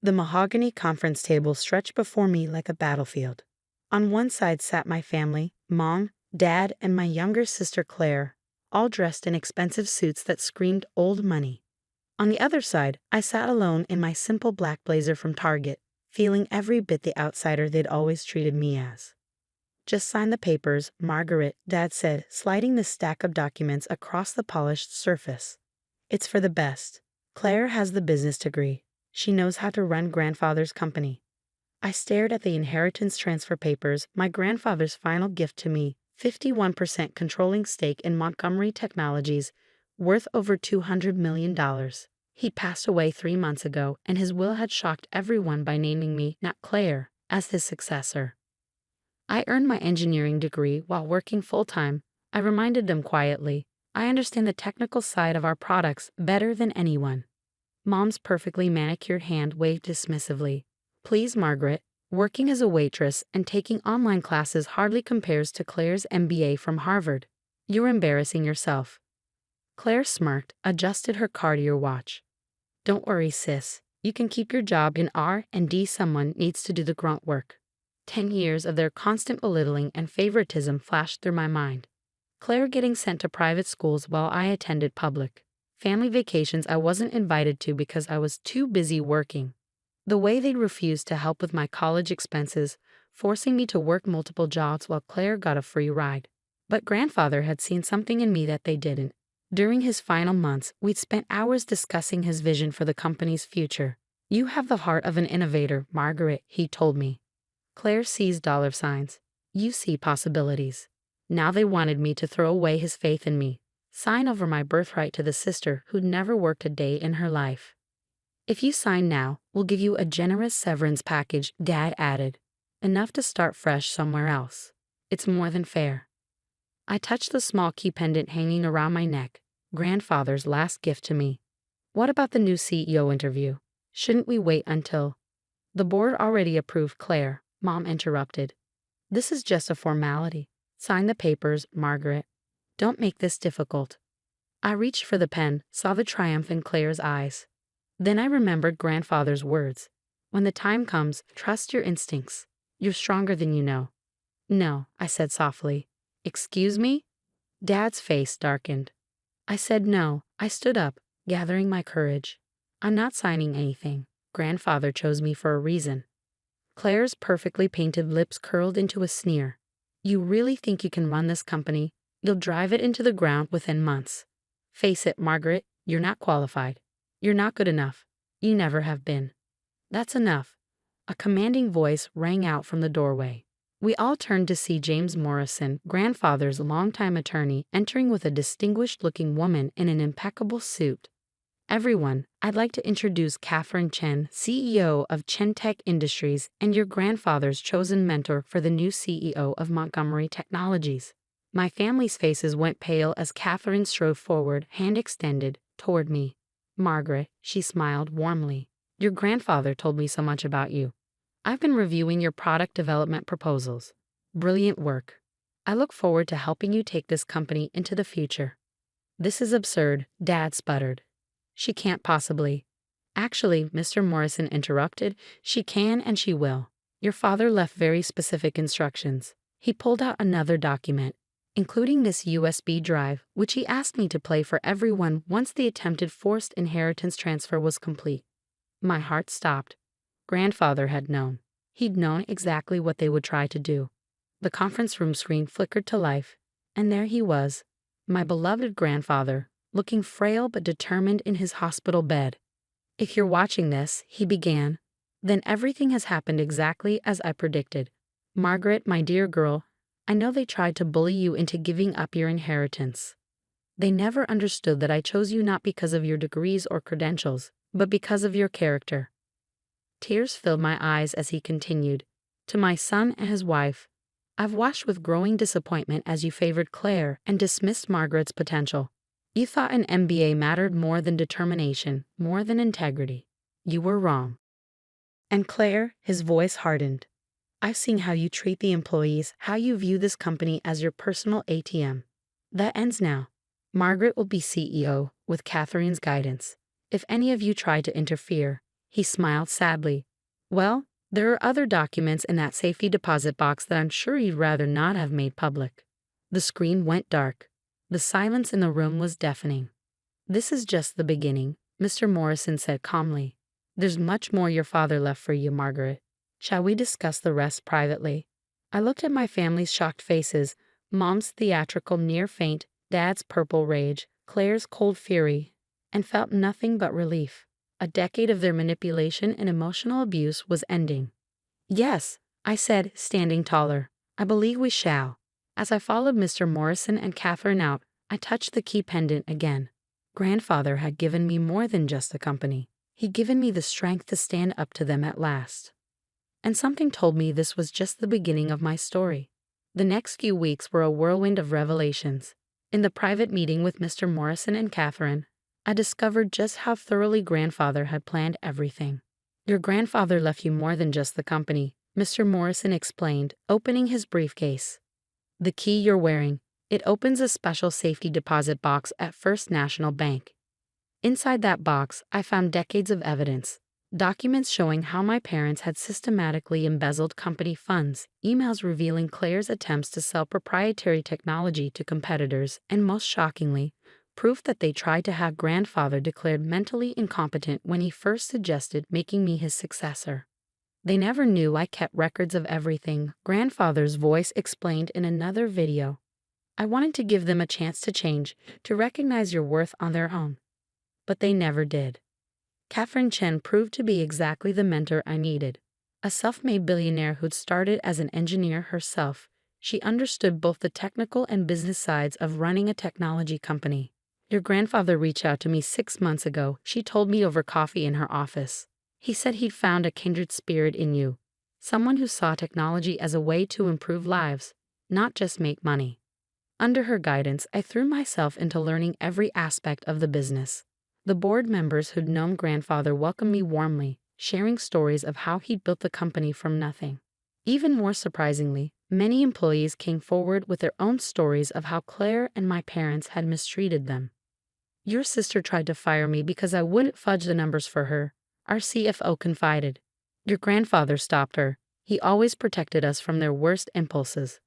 The mahogany conference table stretched before me like a battlefield. On one side sat my family, mom, dad, and my younger sister Claire, all dressed in expensive suits that screamed old money. On the other side, I sat alone in my simple black blazer from Target, feeling every bit the outsider they'd always treated me as. Just sign the papers, Margaret, Dad said, sliding the stack of documents across the polished surface. It's for the best. Claire has the business degree. She knows how to run grandfather's company. I stared at the inheritance transfer papers, my grandfather's final gift to me, 51% controlling stake in Montgomery Technologies, worth over $200 million. He passed away 3 months ago, and his will had shocked everyone by naming me, not Claire, as his successor. I earned my engineering degree while working full-time. I reminded them quietly, I understand the technical side of our products better than anyone. Mom's perfectly manicured hand waved dismissively. Please, Margaret, working as a waitress and taking online classes hardly compares to Claire's MBA from Harvard. You're embarrassing yourself. Claire smirked, adjusted her Cartier watch. Don't worry, sis. You can keep your job in R&D. Someone needs to do the grunt work. 10 years of their constant belittling and favoritism flashed through my mind. Claire getting sent to private schools while I attended public. Family vacations I wasn't invited to because I was too busy working. The way they refused to help with my college expenses, forcing me to work multiple jobs while Claire got a free ride. But grandfather had seen something in me that they didn't. During his final months, we'd spent hours discussing his vision for the company's future. You have the heart of an innovator, Margaret, he told me. Claire sees dollar signs. You see possibilities. Now they wanted me to throw away his faith in me, sign over my birthright to the sister who'd never worked a day in her life. If you sign now, we'll give you a generous severance package, Dad added. Enough to start fresh somewhere else. It's more than fair. I touched the small key pendant hanging around my neck, grandfather's last gift to me. What about the new CEO interview? Shouldn't we wait until... The board already approved, Claire, Mom interrupted. This is just a formality. Sign the papers, Margaret. Don't make this difficult. I reached for the pen, saw the triumph in Claire's eyes. Then I remembered grandfather's words. When the time comes, trust your instincts. You're stronger than you know. No, I said softly. Excuse me? Dad's face darkened. I said no. I stood up, gathering my courage. I'm not signing anything. Grandfather chose me for a reason. Claire's perfectly painted lips curled into a sneer. You really think you can run this company? You'll drive it into the ground within months. Face it, Margaret, you're not qualified. You're not good enough. You never have been. That's enough. A commanding voice rang out from the doorway. We all turned to see James Morrison, grandfather's longtime attorney, entering with a distinguished-looking woman in an impeccable suit. Everyone, I'd like to introduce Catherine Chen, CEO of Chen Tech Industries and your grandfather's chosen mentor for the new CEO of Montgomery Technologies. My family's faces went pale as Catherine strode forward, hand extended, toward me. Margaret, she smiled warmly. Your grandfather told me so much about you. I've been reviewing your product development proposals. Brilliant work. I look forward to helping you take this company into the future. This is absurd, Dad sputtered. She can't possibly. Actually, Mr. Morrison interrupted, she can and she will. Your father left very specific instructions. He pulled out another document, including this USB drive, which he asked me to play for everyone once the attempted forced inheritance transfer was complete. My heart stopped. Grandfather had known. He'd known exactly what they would try to do. The conference room screen flickered to life, and there he was, my beloved grandfather, looking frail but determined in his hospital bed. If you're watching this, he began, then everything has happened exactly as I predicted. Margaret, my dear girl, I know they tried to bully you into giving up your inheritance. They never understood that I chose you not because of your degrees or credentials, but because of your character. Tears filled my eyes as he continued. To my son and his wife, I've watched with growing disappointment as you favored Claire and dismissed Margaret's potential. You thought an MBA mattered more than determination, more than integrity. You were wrong. And Claire, his voice hardened. I've seen how you treat the employees, how you view this company as your personal ATM. That ends now. Margaret will be CEO, with Catherine's guidance. If any of you try to interfere, He smiled sadly. Well, there are other documents in that safety deposit box that I'm sure you'd rather not have made public. The screen went dark. The silence in the room was deafening. This is just the beginning, Mr. Morrison said calmly. There's much more your father left for you, Margaret. Shall we discuss the rest privately? I looked at my family's shocked faces, Mom's theatrical near faint, Dad's purple rage, Claire's cold fury, and felt nothing but relief. A decade of their manipulation and emotional abuse was ending. Yes, I said, standing taller. I believe we shall. As I followed Mr. Morrison and Catherine out, I touched the key pendant again. Grandfather had given me more than just a company. He'd given me the strength to stand up to them at last. And something told me this was just the beginning of my story. The next few weeks were a whirlwind of revelations. In the private meeting with Mr. Morrison and Catherine, I discovered just how thoroughly Grandfather had planned everything. Your grandfather left you more than just the company, Mr. Morrison explained, opening his briefcase. The key you're wearing, it opens a special safety deposit box at First National Bank. Inside that box, I found decades of evidence. Documents showing how my parents had systematically embezzled company funds, emails revealing Claire's attempts to sell proprietary technology to competitors, and most shockingly, proof that they tried to have Grandfather declared mentally incompetent when he first suggested making me his successor. They never knew I kept records of everything, Grandfather's voice explained in another video. I wanted to give them a chance to change, to recognize your worth on their own. But they never did. Catherine Chen proved to be exactly the mentor I needed. A self-made billionaire who'd started as an engineer herself, she understood both the technical and business sides of running a technology company. Your grandfather reached out to me 6 months ago, she told me over coffee in her office. He said he'd found a kindred spirit in you, someone who saw technology as a way to improve lives, not just make money. Under her guidance, I threw myself into learning every aspect of the business. The board members who'd known Grandfather welcomed me warmly, sharing stories of how he'd built the company from nothing. Even more surprisingly, many employees came forward with their own stories of how Claire and my parents had mistreated them. Your sister tried to fire me because I wouldn't fudge the numbers for her, our CFO confided. Your grandfather stopped her. He always protected us from their worst impulses.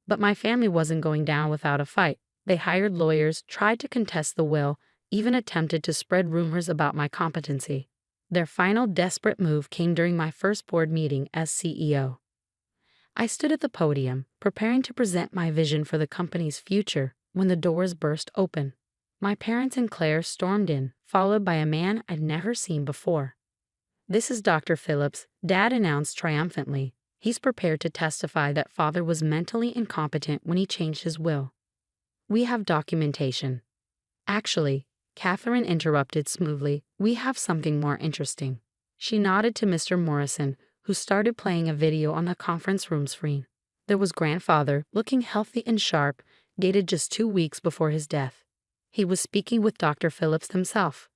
But my family wasn't going down without a fight. They hired lawyers, tried to contest the will, even attempted to spread rumors about my competency. Their final desperate move came during my first board meeting as CEO. I stood at the podium, preparing to present my vision for the company's future, when the doors burst open. My parents and Claire stormed in, followed by a man I'd never seen before. This is Dr. Phillips, Dad announced triumphantly. He's prepared to testify that Father was mentally incompetent when he changed his will. We have documentation. Actually, Catherine interrupted smoothly, we have something more interesting. She nodded to Mr. Morrison, who started playing a video on the conference room screen. There was Grandfather, looking healthy and sharp, dated just 2 weeks before his death. He was speaking with Dr. Phillips himself.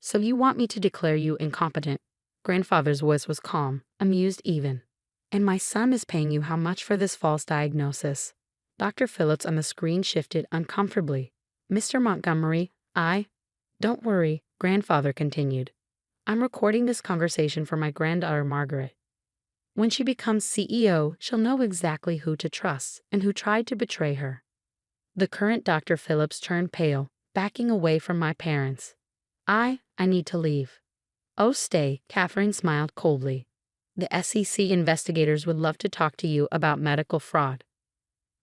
So you want me to declare you incompetent? Grandfather's voice was calm, amused even. And my son is paying you how much for this false diagnosis? Dr. Phillips on the screen shifted uncomfortably. Mr. Montgomery, Don't worry, Grandfather continued. I'm recording this conversation for my granddaughter Margaret. When she becomes CEO, she'll know exactly who to trust and who tried to betray her. The current Dr. Phillips turned pale, backing away from my parents. I need to leave. Oh, stay, Catherine smiled coldly. The SEC investigators would love to talk to you about medical fraud.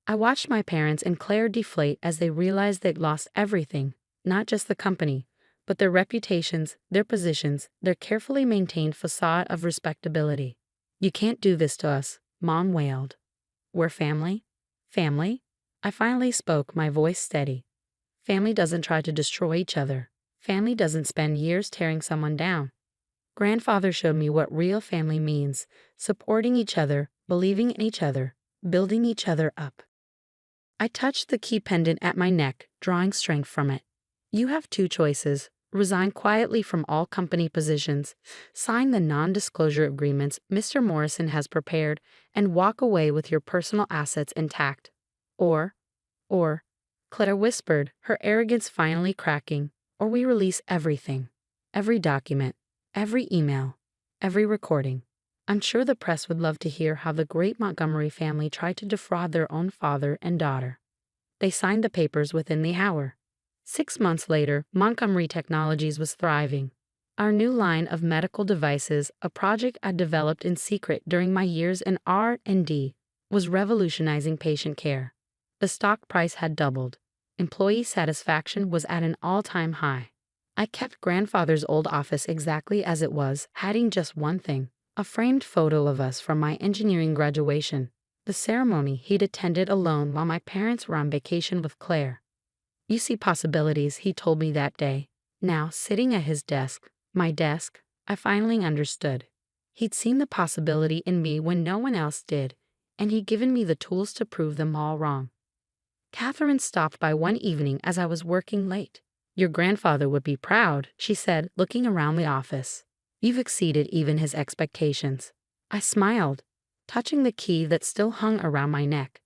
I watched my parents and Claire deflate as they realized they'd lost everything, not just the company, but their reputations, their positions, their carefully maintained facade of respectability. You can't do this to us, Mom wailed. We're family? Family? I finally spoke, my voice steady. Family doesn't try to destroy each other. Family doesn't spend years tearing someone down. Grandfather showed me what real family means, supporting each other, believing in each other, building each other up. I touched the key pendant at my neck, drawing strength from it. You have 2 choices. Resign quietly from all company positions, sign the non-disclosure agreements Mr. Morrison has prepared, and walk away with your personal assets intact. Or, Claire whispered, her arrogance finally cracking, or we release everything. Every document, every email, Every recording. I'm sure the press would love to hear how the great Montgomery family tried to defraud their own father and daughter. They signed the papers within the hour. 6 months later, Montgomery Technologies was thriving. Our new line of medical devices, a project I developed in secret during my years in R&D, was revolutionizing patient care. The stock price had doubled. Employee satisfaction was at an all-time high. I kept grandfather's old office exactly as it was, hiding just one thing: a framed photo of us from my engineering graduation, the ceremony he'd attended alone while my parents were on vacation with Claire. "You see possibilities," he told me that day. Now, sitting at his desk, my desk, I finally understood. He'd seen the possibility in me when no one else did, and he'd given me the tools to prove them all wrong. Catherine stopped by one evening as I was working late. "Your grandfather would be proud," she said, looking around the office. "You've exceeded even his expectations." I smiled, touching the key that still hung around my neck.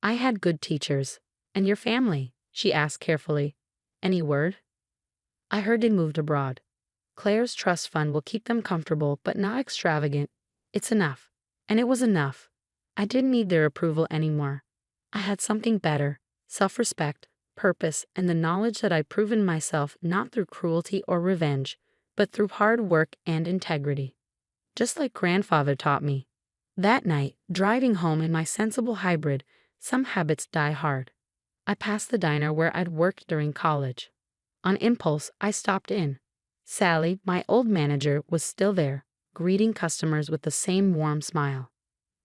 "I had good teachers. And your family?" she asked carefully. "Any word?" "I heard they moved abroad. Claire's trust fund will keep them comfortable but not extravagant. It's enough." And it was enough. I didn't need their approval anymore. I had something better: self-respect, purpose, and the knowledge that I'd proven myself not through cruelty or revenge, but through hard work and integrity. Just like grandfather taught me. That night, driving home in my sensible hybrid, some habits die hard. I passed the diner where I'd worked during college. On impulse, I stopped in. Sally, my old manager, was still there, greeting customers with the same warm smile.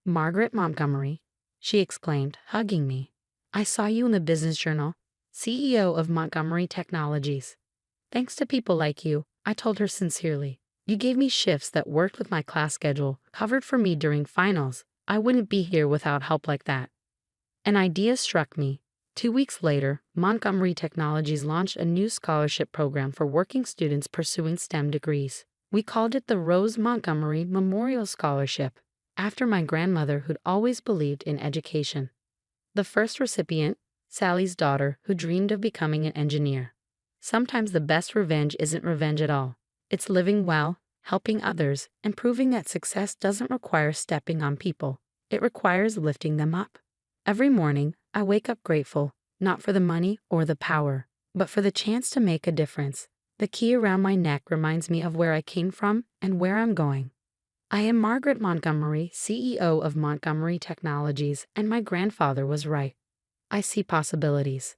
"Margaret Montgomery," she exclaimed, hugging me. "I saw you in the Business Journal, CEO of Montgomery Technologies." "Thanks to people like you," I told her sincerely. "You gave me shifts that worked with my class schedule, covered for me during finals. I wouldn't be here without help like that." An idea struck me. 2 weeks later, Montgomery Technologies launched a new scholarship program for working students pursuing STEM degrees. We called it the Rose Montgomery Memorial Scholarship, after my grandmother who'd always believed in education. The first recipient, Sally's daughter, who dreamed of becoming an engineer. Sometimes the best revenge isn't revenge at all. It's living well, helping others, and proving that success doesn't require stepping on people. It requires lifting them up. Every morning, I wake up grateful, not for the money or the power, but for the chance to make a difference. The key around my neck reminds me of where I came from and where I'm going. I am Margaret Montgomery, CEO of Montgomery Technologies, and my grandfather was right. I see possibilities.